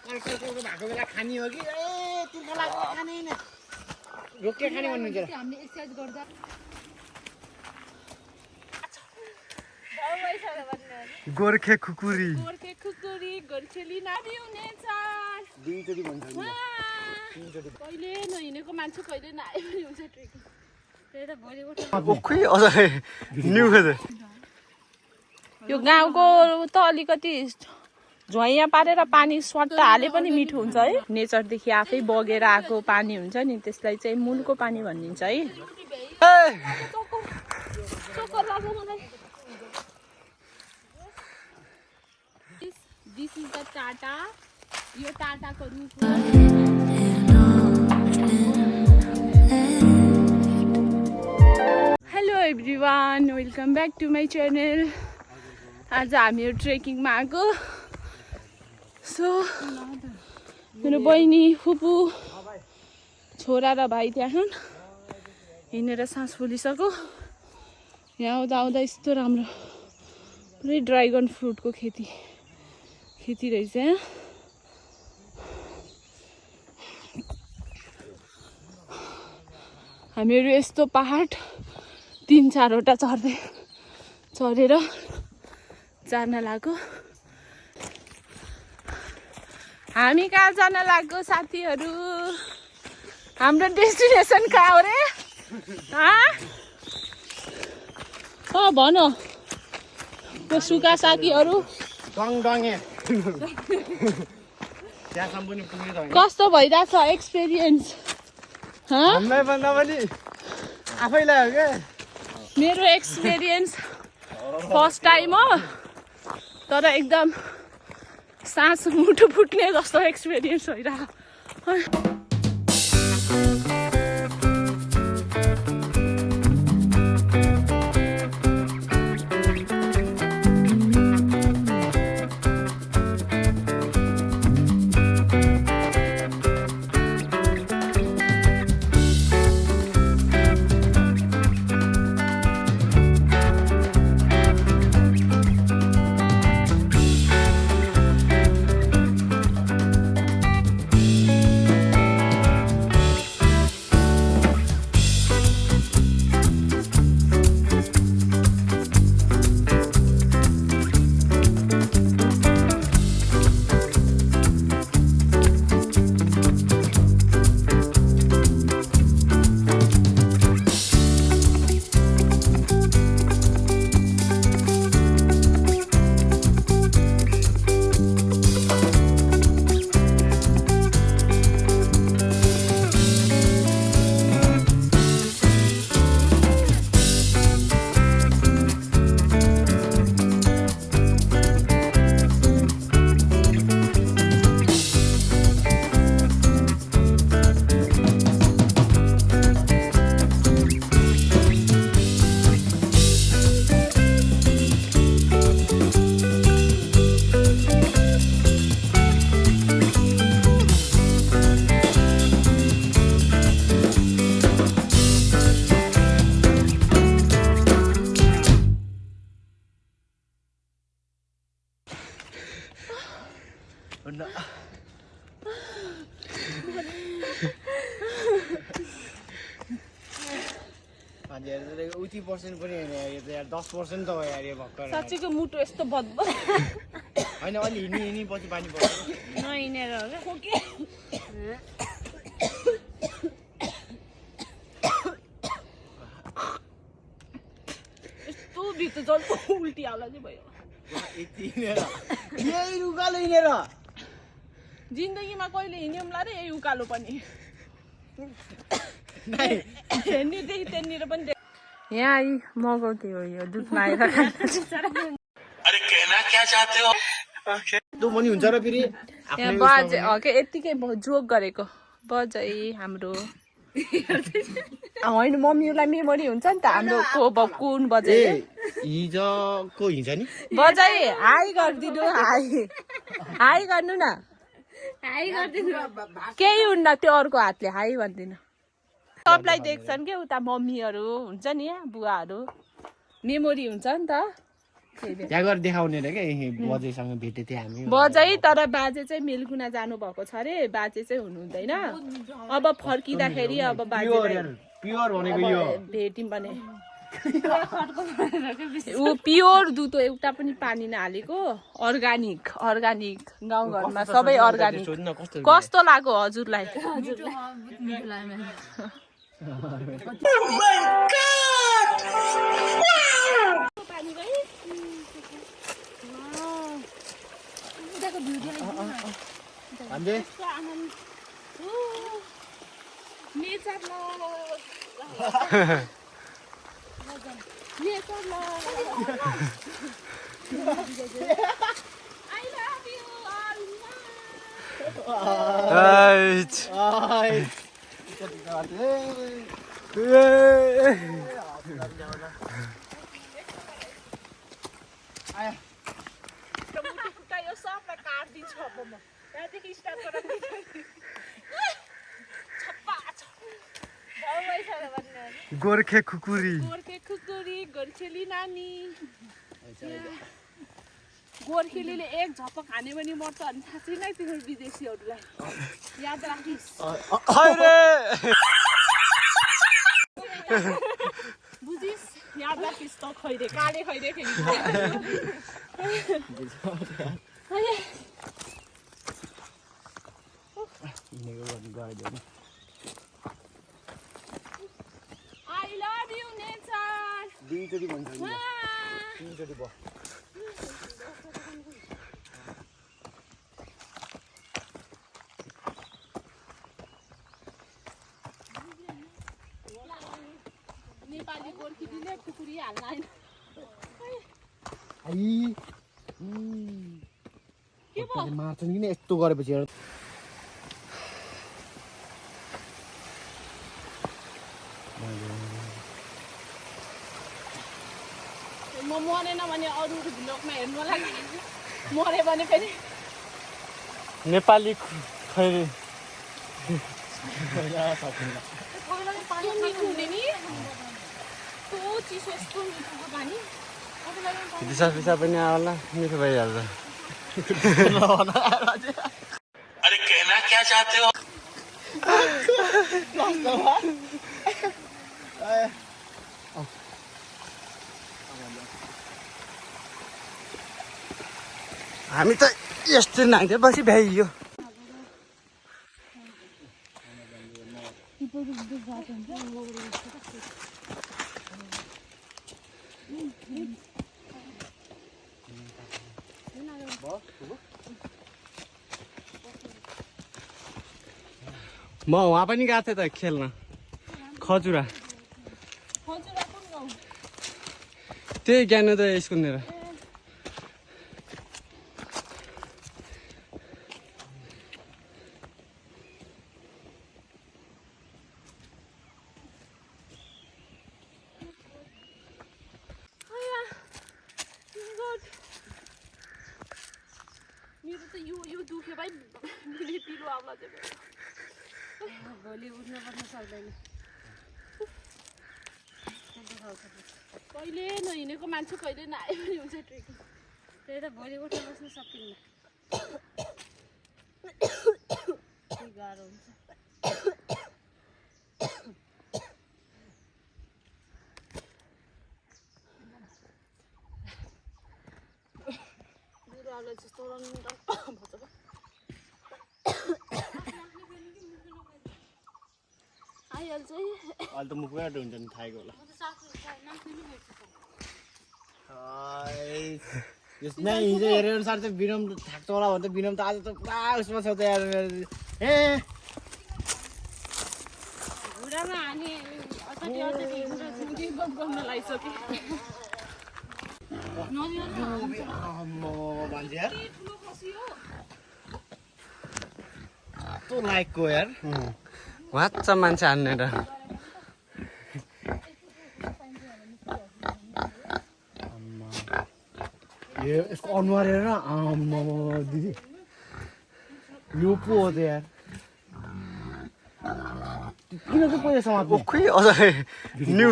कलकलको भएको बेला खानी हो कि ए तिर्खा लाग्यो खाने हैन रोके खाने भन्नुहुन्छ हामीले एक्सरसाइज गर्दा गोर्खे खुकुरी गोर्खेली नारी हुनेछ दुईचोटी भन्छ कहिले नहिँडेको मान्छे कहिले नआए पनि हुन्छ ट्रेकिङ त्यही त भोलि ओखै अझै न्यू खै यो गाउँको त अलिकति झ्वाइया पारेर पानी स्वाट्ट हाले पनि मिठो हुन्छ है नेचरदेखि आफै बगेर आएको पानी हुन्छ नि त्यसलाई चाहिँ मूलको पानी भनिन्छ है This is the Tata. यो टाटाको रुख हो hello everyone welcome back to my channel आज हामीहरू ट्रेकिङमा आएको सो मेरो बहिनी फुपू छोरा र भाइ त्यहाँ हिँडेर सास फुलिसक्यो यहाँ आउँदा आउँदा यस्तो राम्रो पुरै ड्राइगन फ्रुटको खेती रहेछ यहाँ हामीहरू यस्तो पहाड 3-4वटा चढेर जान लाग्यो हामी कहाँ जान लाग्यो साथीहरू हाम्रो डेस्टिनेसन कहाँ हो रे भन त्यो सुका साथीहरू कस्तो भइरहेछ एक्सपिरियन्स हामीलाई भन्दा पनि आफैलाई हो क्या मेरो एक्सपिरियन्स फर्स्ट टाइम हो तर एकदम सास मुटु फुट्ने जस्तो एक्सपिरियन्स भइरहेको उति पर्सेन्ट पनि हैन यो त यार 10% त हो यार यो भक्कर साच्चैको मुटु यस्तो बद्ब हैन अलि हिँडी पछि पानी पर्छ नहिँडेर हो क्या यस्तो भित्र जल उल्टी आउला चाहिँ भयो यति हिँडेर यही उकालो हिँडेर जिन्दगीमा कहिले हिँड्यौँला रे यही उकालो पनि हेर्नेदेखि त्यहाँनिर पनि यहाँ आई मगाउँथे हो यो दुधमा आएर अरे कहना क्या चाहते हो त्यो पनि हुन्छ र फेरि यहाँ बजे के यतिकै जोक गरेको बजै हाम्रो होइन मम्मीलाई मेमोरी हुन्छ नि त हाम्रो को कुन बजे हिजोको हिजो नि बजै हाई गरिदिनु हाई गर्नु न केही हुन्न त्यो अर्को हातले हाई भनिदिनु सबलाई देख्छन् के उता मम्मीहरू हुन्छ नि बुवाहरू मेमोरी हुन्छ नि त त्यहाँ गएर देखाउने रे क्या बजैसँग भेटेको थियौँ हामी बजै तर बाजे चाहिँ मेलकुना जानु भएको छ अरे बाजे चाहिँ हुनुहुँदैन अब फर्किँदाखेरि अब बाजे प्योर भनेको यो भेट्यौँ भने ऊ प्योर दुध एउटा पनि पानी नहालेको अर्गानिक अर्गानिक गाउँघरमा सबै अर्गानिक कस्तो लाग्यो हजुरलाई गोर्खे खुकुरी गोर्खेली नानी गोर्खेलीले एक झपक हाने पनि मर्छ अनि थाहा छैन तिनीहरू विदेशीहरूलाई याद राखिस् बुझिस् याद राखिस् त खैरे काले खैरे फेरि I love you, nature. दुईचोटि भन्छ तीनचोटि भयो नेपाली गोर्खेलीले खुकुरी हाल्न आएन के भयो मार्छन् किन यस्तो गरेपछि म मरेन भने अरू भ्लगमा हेर्नु लागि मरे भने पनि नेपाली खैरे मिठो हुने नि यस्तो चिसो यस्तो मिठोको पानी दिसा पिसा पनि आउला मिठो भइहाल्छ अरे कहना क्या चाहते हो हामी त यस्तो नाङ्गे बसी भ्याइयो म वहाँ पनि गएको थिएँ त खेल्न खजुरा त्यही ज्ञानोदय स्कुलनिर मेरो त यो दुख्यो भाइ पिरो आउला चाहिँ भोलि उठ्न पर्न सक्दैन कहिले नहिँडेको मान्छे कहिले नआए पनि हुन्छ ट्रेकिङ त्यही त भोलि उठ्न बस्न सकिन्न गाह्रो हुन्छ बिरुवालाई जस्तो आइहाल्छ है अहिले त मुखबाट हुन्छ नि थाहेको होला नै हिजो हेरे अनुसार चाहिँ विनम थाक्छ होला भने त विनम त आज त पुरा उसमा छ त यार ए घुँडामा हाने अचाटी गफ गर्न लागिसके मान्छे यार कस्तो लायकको यार वाच्च मान्छे हान्ने र यसको अनुहार हेर आम्मा दिदी यो पो हो त यार किन चाहिँ पैसा समात्ने खोइ अझ न्यु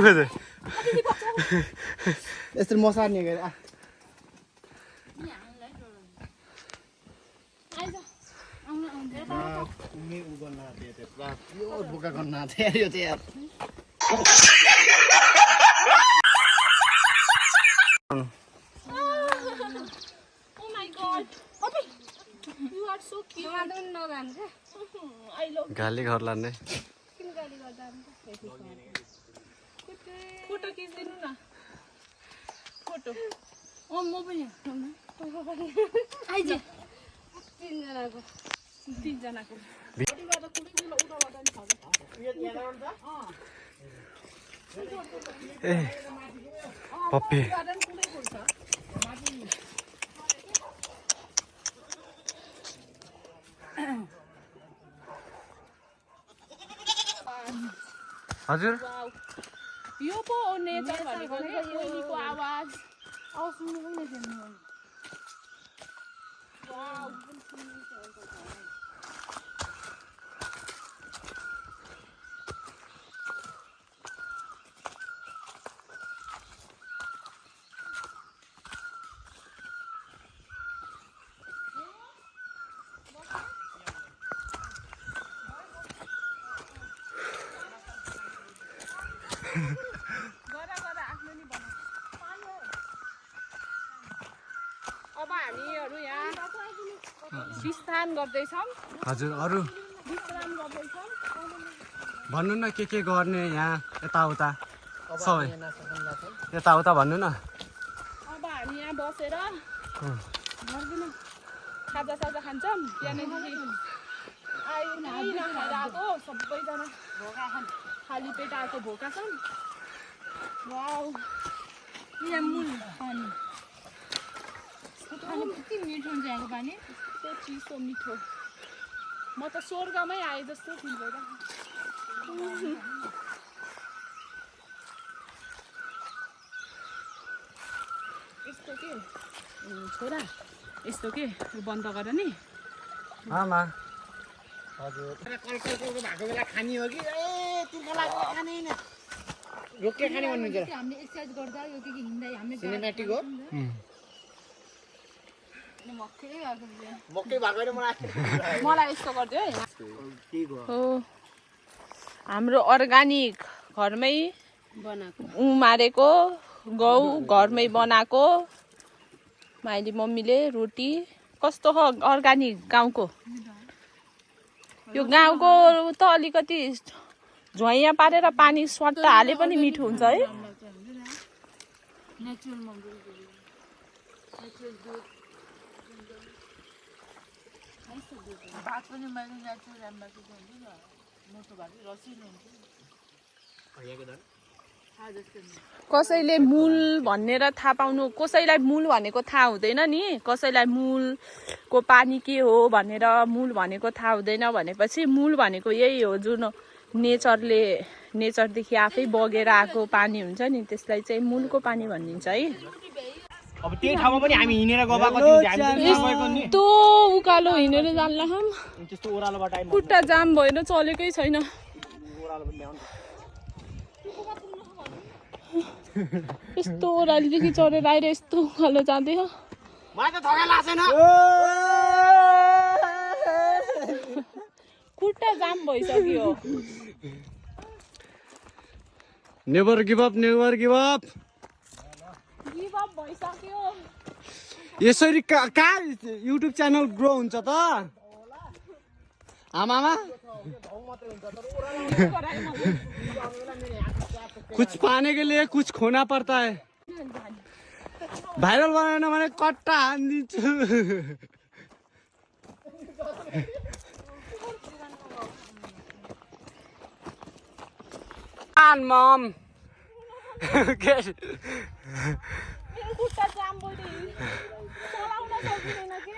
यसरी मसार्ने गएर उनी उ गर्न आथे त्यो प्योर बोका गर्न आथे यो चाहिँ यार Oh my god. Poppy, you are so cute. I love गाली घर लाने you. Photo खिच्दिनु न. Photo. म पनि आइज तीनजनाको. ए पप्पी हजुर यो पो हो नेचर भनेको के कोइलीको आवाज. अब हामीहरू यहाँ विश्राम गर्दैछौँ. हजुर अरू विश्राम गर्दैछौँ. भन्नु न के गर्ने यहाँ यताउता सबै यताउता भन्नु न. अब हामी यहाँ बसेर खाजा खान्छौँ. बिहानदेखि नखाएर आएको सबैजना खाली पेट आएको भोका छन्. वाउ मूल पानी खानु कति मिठो हुन्छ यहाँको पानी. त्यो चिसो मिठो. म त स्वर्गमै आए जस्तो फिल भइरहेको. यस्तो के छोरा यस्तो के बन्द गर नि. आमा हजुर कलकलको भएको बेला खानी हो कि ए तिर्खा लाग्यो खाने हैन रोके खाने भन्नुहुन्छ हामीले एक्सरसाइज गर्दा यो के हिँड्दा हामीले सिनेमेटिक हो मक्कै भएको मक्कै भएको हैन मलाई यस्तो गरिदियो है. के गयो हो हाम्रो अर्गानिक घरमै बनाएको उमारेको गहुँ घरमै बनाएको. माइली मम्मीले रोटी कस्तो हो अर्गानिक गाउँको. यो गाउँको त अलिकति झैया पारेर पानी स्वाट हाले पनि मिठो हुन्छ है. नेचुरल मम्मी भात पनि मैले नेचुरल राम्रोको हुन्छ नि मोटो भएको रसिलो हुन्छ कसैले मूल भनेर थाहा पाउनु कसैलाई मूल भनेको थाहा हुँदैन नि. कसैलाई मूलको पानी के हो भनेर मूल भनेको थाहा हुँदैन भनेपछि मूल भनेको यही हो जुन नेचरदेखि आफै बगेर आएको पानी हुन्छ नि त्यसलाई चाहिँ मूलको पानी भनिन्छ है. अब त्यही ठाउँमा पनि हामी हिँडेर गएको नि यस्तो उकालो हिँडेर जान्ला हम त्यस्तो ओरालोबाट आइ खुट्टा जाम भएर चलेकै छैन. ओरालो पनि ल्याउनु यस्तो ओह्रालीदेखि चढेर आएर यस्तो उकालो जाँदै हो. मलाई त थका लाग्दैन खुट्टा जाम भइसक्यो. Never give up give up भइसक्यो. यसरी कहाँ युट्युब च्यानल ग्रो हुन्छ त आमामा. कुछ पाने के लिए कुछ खोना पड़ता है. भाइरल बनाएन भने कट्टा हानिदिन्छु. मम खुट्टा जाम भइदियो. चलाउन सकिँदैन के.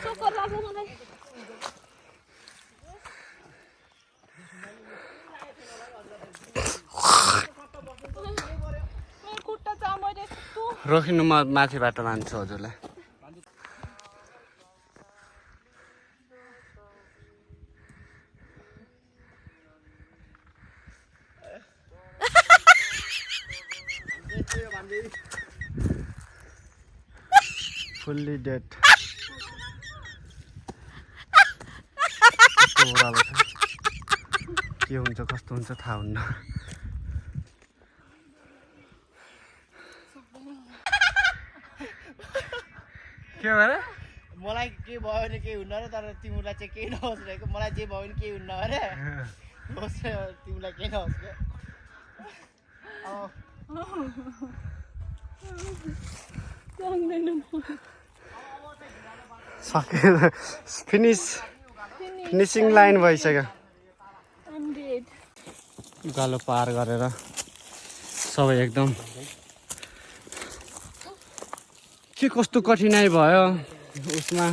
चक्कर लाग्यो मलाई. खुट्टा जाम भइदियो यस्तो. रोकिनु म माथिबाट लान्छु हजुरलाई. फुल्ली डेड के हुन्छ कस्तो हुन्छ थाहा हुन्न के भएर मलाई के भयो भने केही हुन्न रे तर तिमीलाई चाहिँ केही नहोस् रहेको मलाई जे भयो भने केही हुन्न अरे होस् तिमीलाई केही नहोस् के सकेर फिनिसिङ लाइन भइसक्यो उकालो पार गरेर सबै एकदम के कस्तो कठिनाइ भयो उसमा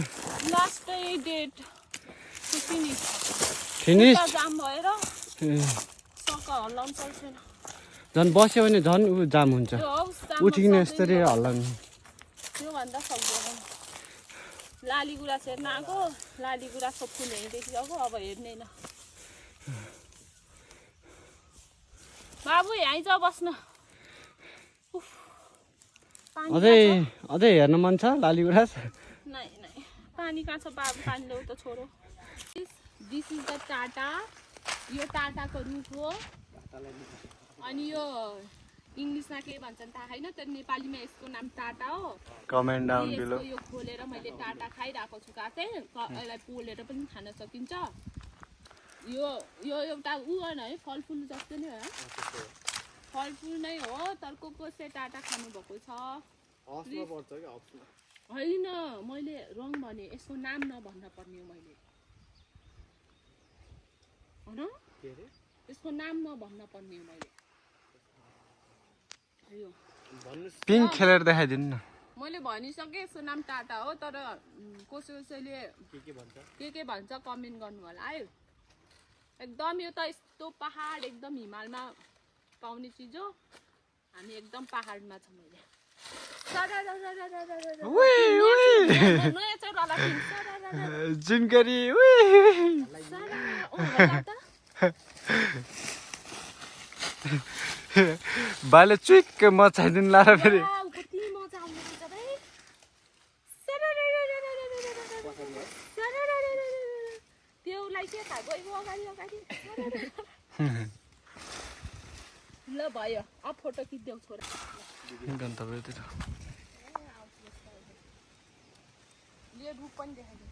फिनिस झन् बस्यो भने झन् ऊ जाम हुन्छ उठिकन यस्तरी हल्लाउनु त्योभन्दा सक्दैन लाली गुराँस हेर्न आएको लाली गुराँसको फुल हेरिदेखिको अब हेर्दैन बाबु यहीँ जा बस्न अझै हेर्न मन छ लाली गुराँस नै पानी कहाँ छ बाबु पानी ल्याउ त छोरो दिस इज द टाटा यो टाटाको रुख हो अनि यो इङ्ग्लिसमा के भन्छन् थाहा छैन तर नेपालीमा यसको नाम टाटा हो कमेन्ट डाउन बिलो यो खोलेर मैले टाटा खाइरहेको छु काटे यसलाई पोलेर पनि खान सकिन्छ यो एउटा ऊ होइन है फलफुल जस्तो नै हो फलफुल नै हो तर कसै टाटा खानुभएको छ होइन मैले रङ भने यसको नाम नभन्न पर्ने हो मैले होइन यसको नाम नभन्न पर्ने हो मैले पिङ्क खेलेर देखाइदिनु न मैले भनिसकेँ यसको नाम टाटा हो तर कसैले के भन्छ कमेन्ट गर्नु होला है एकदम यो त यस्तो पहाड एकदम हिमालमा पाउने चिज हो हामी एकदम पहाडमा छौँ मैले जिनकरी बाले चुइक्क मचाइदिनु लाएर फेरि त्यसलाई के थाहा गयो अगाडि ल भयो अब फोटो खिच्देऊ छोरा गन्तव्यतिर यो रुख पनि देखाइदिनु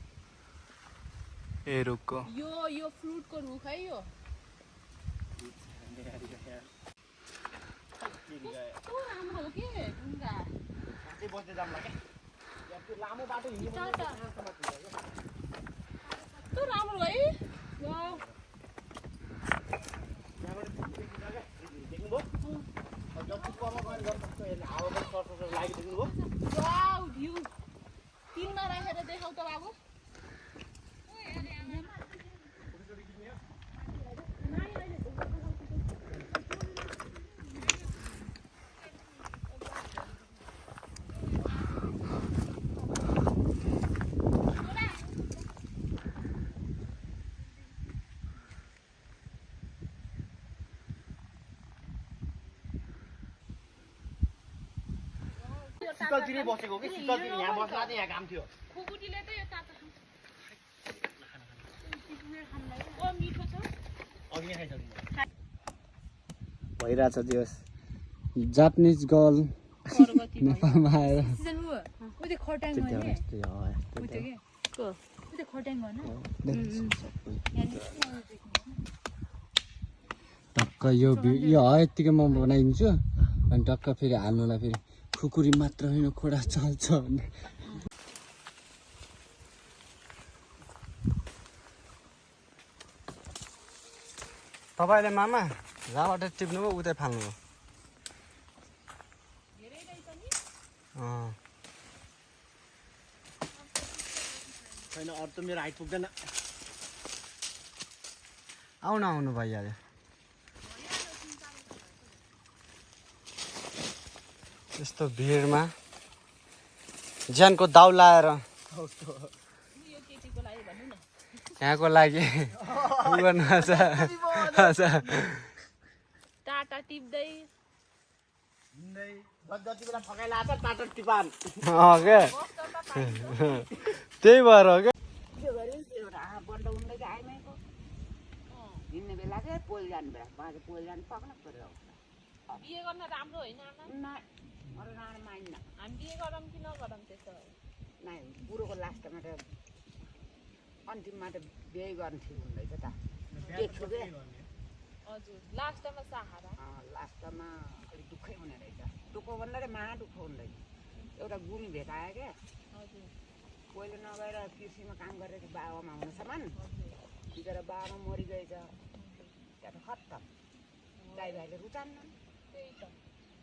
ए रुखको यो फ्रुटको रुख है यो कस्तो राम्रो हो के ढुङ्गा लामो बाटो कस्तो राम्रो है भ्यू तिनमा राखेर देखाउ त बाबु शीतलतिर बसेको कि शीतलतिर यहाँ बस्दा चाहिँ यहाँ काम थियो खुकुटीले त यो तातो ओ मिठो छ अघि नै खाइसक्नु भइरहेछ दिवस जापानिज गर्ल नेपालमा आएर टक्क यो यत्तिकै म बनाइदिन्छु अनि टक्क फेरि हाल्नुलाई फेरि खुकुरी मात्र होइन खोडा चल्छ भने तपाईँले मामा जहाँबाट टिप्नुभयो उतै फाल्नुभयो छैन अरू त मेरो हाइट पुग्दैन आउनु भइहाल्यो यस्तो भिडमा ज्यानको दाउ लाएर यहाँको लागि टाटा टिप्दै जति बेला ठकाइ लाग्छ टाटा टिपान के त्यही भएर हो क्या त्यो गऱ्यो एउटा बन्द उन्दै आइमाइको हिँड्ने बेला चाहिँ पोल जानु बेला बाजे पोल जानु पक्न पऱ्यो बिहे गर्न राम्रो होइन आमा अरू राण मान्न हामी बिहे गरौँ कि नगरौँ त्यसो भए नै बुढोको लास्टमा त अन्तिममा त बिहे गर्नु ठिक हुँदैछ त देख्छु के हजुर लास्टमा सहारा लास्टमा अलिक दुःखै हुने रहेछ दुःख भन्दा चाहिँ महा दुःख हुँदैन एउटा गुमी भेटायो क्या हजुर पहिले नगएर कृषिमा काम गरेको बाबामा हुनसम्म बिचरा बाबामा मरिगएछ त्यहाँ त खत्तम दाइ भाइले रुचान्न त्यही त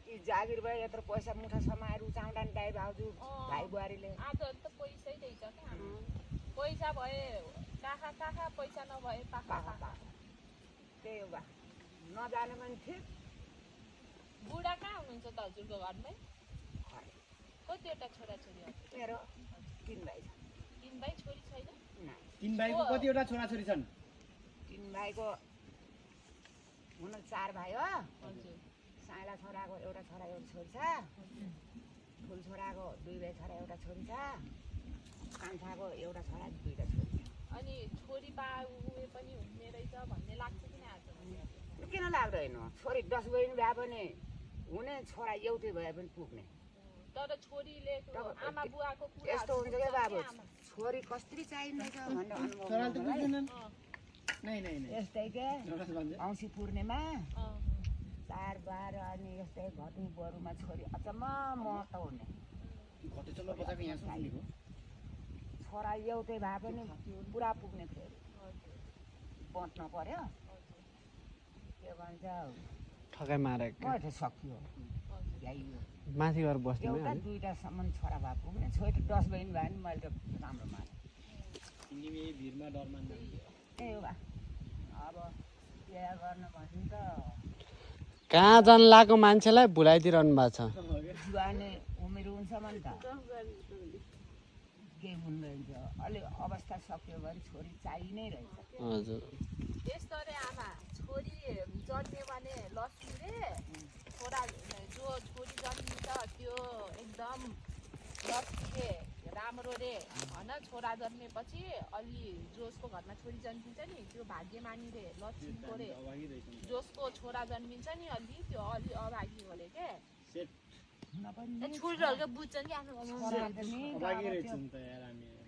कि जागिर भयो यत्रो पैसा मुठा समाएर रुचाउँदा नि दाइ भाउजू भाइ बुहारीले आज त पैसै रहेछ क्या पैसा भए काखा पैसा नभए पाखा पाखा त्यही हो बा नजाने पनि ठिक बुढा कहाँ हुनुहुन्छ त हजुरको घरमै कतिवटा छोराछोरी मेरो 3 भाइ छ 3 भाइ छोरी छैन तीन भाइको कतिवटा छोराछोरी छन् 3 भाइको हुन 4 भाइ हो हजुर साइला छोराको एउटा छोरा एउटा छोरी छ ठुल छोराको 2 भाइ छोरा एउटा छोरी छ कान्छाको एउटा छोरा 2टा छोरी छ अनि छोरी उयो पनि हुने रहेछ भन्ने लाग्छ कि आज किन लाग्दैन छोरी 10 बहिनी भए पनि हुने छोरा एउटै भए पनि पुग्ने तर छोरीले आमा बुवाको कुरा यस्तो हुन्छ क्या बाबु छोरी कसरी चाहिँदैछ भन्ने अनुभव छोराले त बुझ्दैनन् नै यस्तै के औँसी पूर्णिमा चाडबाड अनि यस्तै घटु बरुमा छोरी अचम्म महत्त्व हुने घटे चल्लो बजाको यहाँ सुनेको छोरा एउटै भए पनि पुरा पुग्ने फेरि बट्न पर्यो के भन्छ ठकाइ मारेको कहिले सकियो ल्याइयो माथि गएर बस्ने एउटा 2टासम्म छोरा भए पुग्ने छोरी 10 बहिनी भए पनि मैले त राम्रो माने तिमी भिरमा डर मान्दैन त्यही हो अब बिहा गर्न भन्नु त कहाँ जान लागेको मान्छेलाई भुलाइदिइरहनु भएको छ जुवाने उमेर हुन्छ नि त केही हुँदैन अलि अवस्था सक्यो भने छोरी चाहिने नै रहेछ हजुर यस्तो रे आमा छोरी जन्मियो भने लक्ष्मी रे छोरा जो छोरी जन्मिन्छ त्यो एकदम लक्ष्मी रे राम्रो रे होइन छोरा जन्मेपछि अलि जसको घरमा छोरी जन्मिन्छ नि त्यो भाग्यमानी रे लक्ष्मीको रे जसको छोरा जन्मिन्छ नि अलि त्यो अलि अभागी हो रे के छोरीहरूको बुझ्छन् कि आफ्नो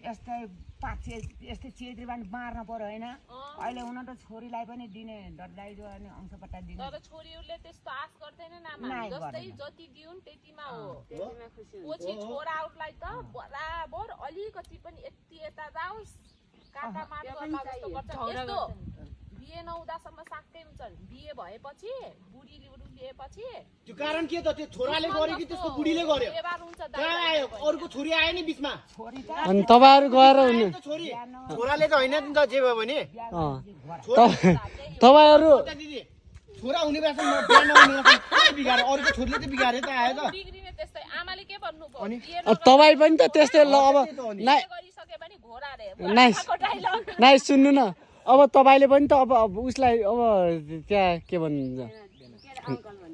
यस्तै यस्तै चेत्री पनि मार्न पर्यो होइन अहिले हुन त छोरीलाई पनि दिने डरलाइजो अनि अंशपट्टा दिने तर छोरीहरूले त्यस्तो आश गर्दैनन् आमा जस्तै जति दिउन् त्यतिमा हो पछि छोराहरूलाई त बराबर अलिकति पनि यति यता जाओस् काका मार गर्ला जस्तो गर्छन् यस्तो बिहे नहुँदासम्म साक्कै हुन्छन् बिहे भएपछि बुढी लिएपछि त्यो कारण के त त्यो छोराले गर्यो कि त्यसको बुढीले गर्यो व्यवहार हुन्छ कहाँ आयो अरूको छोरी आयो नि बिचमा अनि तपाईँहरू गएर हुने छोरी छोराले त होइन नि त जे भयो भने तपाईँहरू दिदी छोरा हुने बेलासम्म बिहा नहुने बेलासम्म बिगाऱ्यो अरूको छोरीले त बिगारे त आयो त बिग्रिने त्यस्तै आमाले के भन्नु तपाईँ पनि त त्यस्तै ल अब नाइ गरिसके भने घोडा रे नाइ सुन्नु न अब तपाईँले पनि त अब उसलाई अब त्यहाँ के भन्नुहुन्छ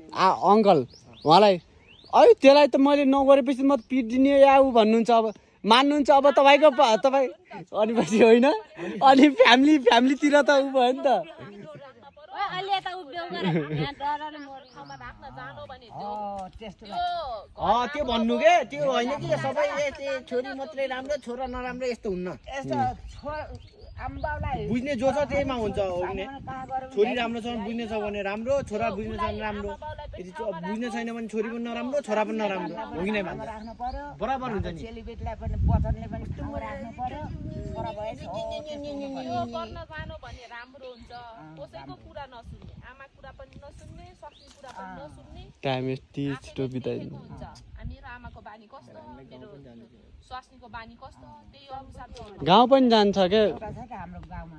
अङ्कल उहाँलाई है त्यसलाई त मैले नगरेपछि म त पिटिदिने या ऊ भन्नुहुन्छ अब मान्नुहुन्छ अब तपाईँको तपाईँ अनि पछि होइन अनि फ्यामिलीतिर त ऊ भयो नि त त्यो भन्नु के त्यो होइन कि सबै छोरी मात्रै राम्रो छोरा नराम्रो यस्तो हुन्न बुझ्ने जो छ त्यहीमा हुन्छ हुने छोरी राम्रो छ भने बुझ्ने छ भने राम्रो छोरा बुझ्ने छ भने राम्रो यदि बुझ्ने छैन भने छोरी पनि नराम्रो छोरा पनि नराम्रो हो कि नै भन्छ बराबर हुन्छ नि चेलीबेटीलाई पनि वचनले पनि राख्नु पर्यो छोरा भएछ गर्न जानु भने राम्रो हुन्छ कसैको कुरा नसुन्ने आमा कुरा पनि नसुन्ने सक्ने कुरा पनि नसुन्ने टाइम यस्तो बिताइदिनु हुन्छ मेरो आमाको बानी कस्तो मेरो स्वास्नीको बानी कस्तो त्यही अनुसार गाउँ पनि जान्छ के हाम्रो गाउँमा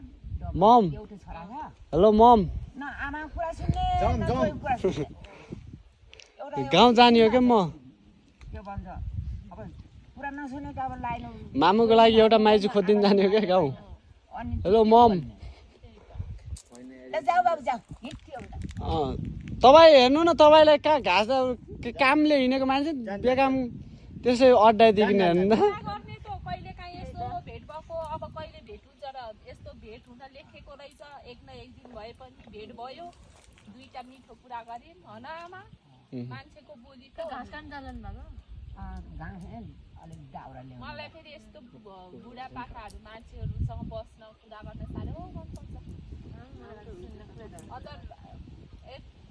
मम एउटै छोरा छ हेलो मम न आमा कुरा सुन्ने न बुढी कुरा सुन्ने गाउँ जाने हो क्या म के भन्छ अब कुरा नसुने त अब लाइन मामुको लागि एउटा माइजू खोजिदिनु जाने हो क्या गाउँ अनि हेलो मम ल जाऊ बाबु जाऊ हिँड्थ्यो तपाईँ हेर्नु न तपाईँलाई कहाँ घाँस कामले हिँडेको मान्छे बेकाम त्यसै अड्डाइदिकन हेर्नु त आएको रहेछ एक न एक दिन भए पनि भेट भयो दुईटा मिठो कुरा गरिन् होइन आमा मान्छेको बोली त घाँस काट्न जालन भएको मलाई फेरि यस्तो बुढापाकाहरू मान्छेहरूसँग बस्न कुरा गर्न साह्रो मनपर्छ अझ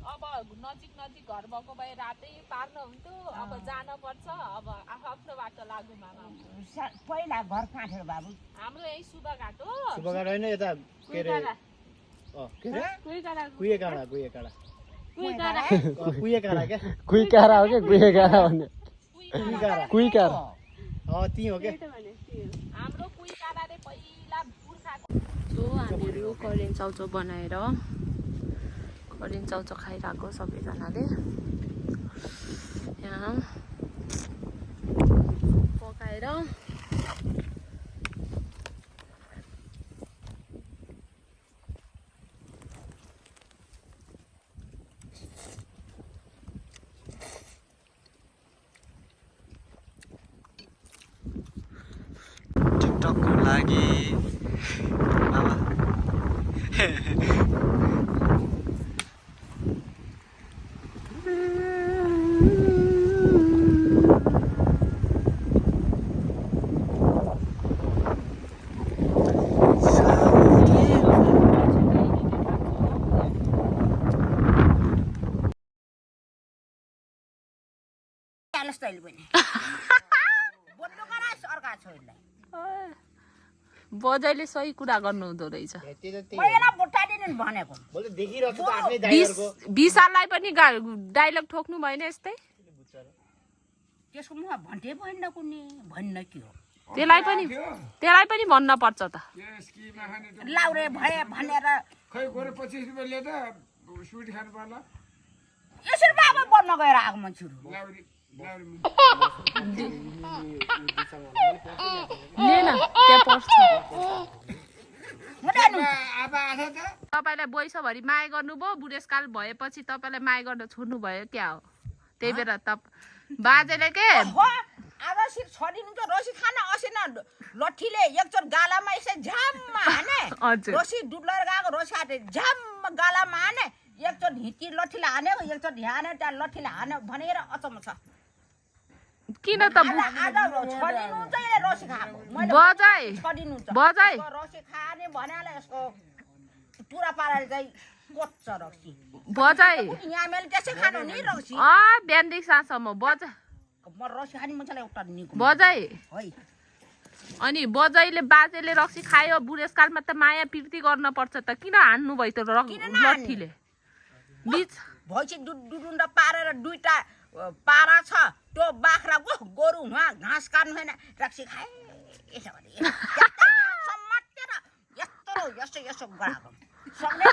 अब नजिक घर भएको भए रातै पार्न हुन्थ्यो अब जान पर्छ अब आफ्नो बाटो लागु मामा पहिला घर काटेर बाबु हाम्रो यही सुबघाट हो सुबघाट होइन यता के अरे कुइकाडा क्या कुइकारा हो क्या कुइकारा भन्ने कुइकारा ती हो क्या हाम्रो कुइकाडाले पहिला पुर्खाको जो हामीहरू करेन्ट चाउचाउ बनाएर करेन्ट चाउचाउ खाइरहेको सबैजनाले यहाँ पकाएर टिकटकको लागि बजाइले सही कुरा गर्नु हुँदो रहेछ भनेको 20 पनि डाइलग ठोक्नु भएन यस्तै त्यसको मुख भन्टे भएन कुनै भन्न के हो त्यसलाई पनि भन्न पर्छ त लाउरे भए भनेर खै गरे 25 रुपैयाँ ले त स्विट खानु पर्ला यसरी बाबा बन्न गएर आएको मान्छेहरू लाउरी लिएन त्यहाँ पर्छ तपाईँलाई वैशभरि माया गर्नुभयो बुढेसकाल भएपछि तपाईँलाई माया गर्न छोड्नु भयो क्या हो त्यही बेला त बाजेले के रसी छोडिनु त रसी खान असेन लट्ठीले एकचोट गालामा यसै झ्याममा हाने रसी डुब्लेर गएको रसी हाते झ्याम गालामा हाने एकचोट हिटी लट्ठीले हान्यो एकचोट हान्यो त्यहाँ लट्ठीले हान्यो भनेर अचम्म छ किन त छोडिनु चाहिँ रसी खाएको बजाइ बजाइ रसी खाने भनेर यसको पुरा पाराले चाहिँ कोच्छ रक्सी बजाइ यहाँ मैले त्यसै खानु नि रक्सी बिहानदेखि साँझसम्म बजा म रक्सी खाने मान्छेलाई एउटा निको बजाइ है अनि बजाइले बाजेले रक्सी खायो बुढेसकालमा त माया प्रीति गर्न पर्छ त किन हान्नु भयो त लट्ठीले बीच भैँसी दुडुन्डा पारेर दुईटा पारा छ त्यो बाख्राको गोरु उहाँ घाँस काट्नु छैन रक्सी खाए यसो भने समातेर यस्तो गराएको सक्ने